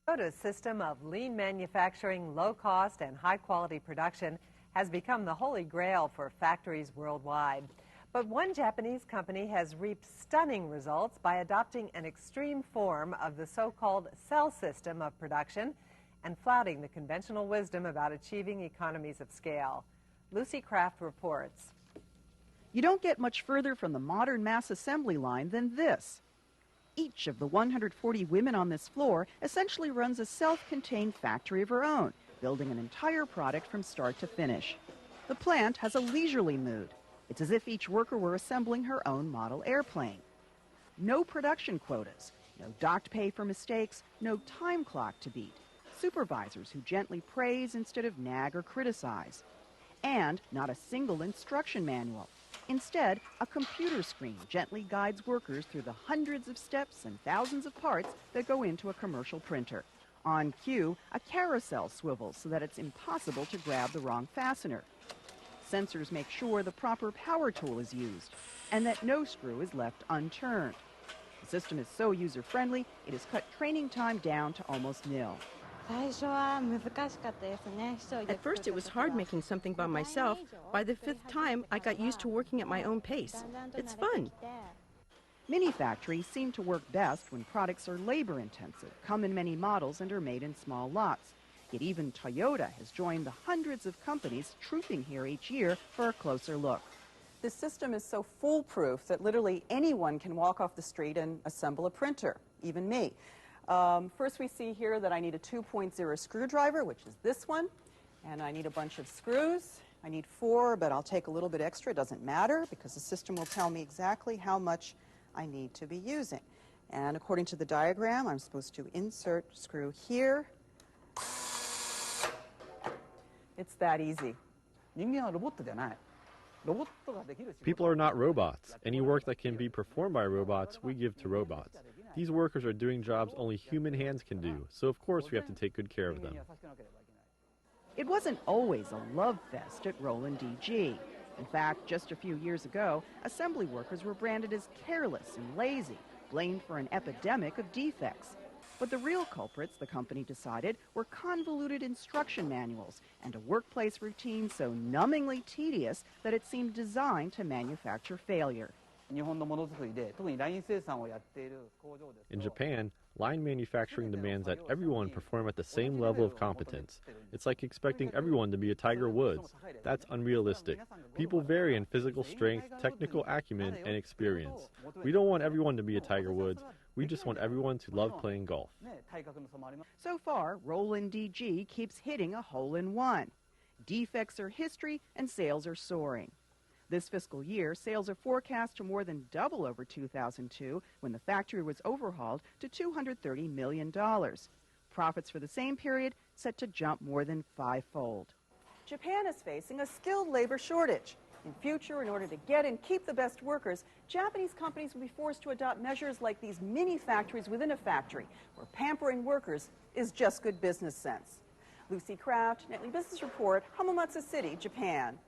Toyota's system of lean manufacturing, low cost, and high quality production has become the holy grail for factories worldwide. But one Japanese company has reaped stunning results by adopting an extreme form of the so-called cell system of production and flouting the conventional wisdom about achieving economies of scale. Lucy Kraft reports. You don't get much further from the modern mass assembly line than this. Each of the 140 women on this floor essentially runs a self-contained factory of her own, building an entire product from start to finish. The plant has a leisurely mood. It's as if each worker were assembling her own model airplane. No production quotas, no docked pay for mistakes, no time clock to beat. Supervisors who gently praise instead of nag or criticize. And not a single instruction manual. Instead, a computer screen gently guides workers through the hundreds of steps and thousands of parts that go into a commercial printer. On cue, a carousel swivels so that it's impossible to grab the wrong fastener. Sensors make sure the proper power tool is used and that no screw is left unturned. The system is so user-friendly, it has cut training time down to almost nil. At first it was hard making something by myself. By the 5th time, I got used to working at my own pace. It's fun. Mini factories seem to work best when products are labor-intensive, come in many models, and are made in small lots. Yet even Toyota has joined the hundreds of companies trooping here each year for a closer look. This system is so foolproof that literally anyone can walk off the street and assemble a printer, even me. First we see here that I need a 2.0 screwdriver, which is this one, and I need a bunch of screws. I need 4, but I'll take a little bit extra. It doesn't matter because the system will tell me exactly how much I need to be using. And according to the diagram, I'm supposed to insert screw here. It's that easy. People are not robots. Any work that can be performed by robots, we give to robots. These workers are doing jobs only human hands can do, so of course we have to take good care of them. It wasn't always a love fest at Roland DG. In fact, just a few years ago, assembly workers were branded as careless and lazy, blamed for an epidemic of defects. But the real culprits, the company decided, were convoluted instruction manuals and a workplace routine so numbingly tedious that it seemed designed to manufacture failure. In Japan, line manufacturing demands that everyone perform at the same level of competence. It's like expecting everyone to be a Tiger Woods. That's unrealistic. People vary in physical strength, technical acumen, and experience. We don't want everyone to be a Tiger Woods. We just want everyone to love playing golf. So far, Roland DG keeps hitting a hole-in-one. Defects are history and sales are soaring. This fiscal year, sales are forecast to more than double over 2002 when the factory was overhauled to $230 million. Profits for the same period set to jump more than 5-fold. Japan is facing a skilled labor shortage. In future, in order to get and keep the best workers, Japanese companies will be forced to adopt measures like these mini factories within a factory, where pampering workers is just good business sense. Lucy Kraft, Nightly Business Report, Hamamatsu City, Japan.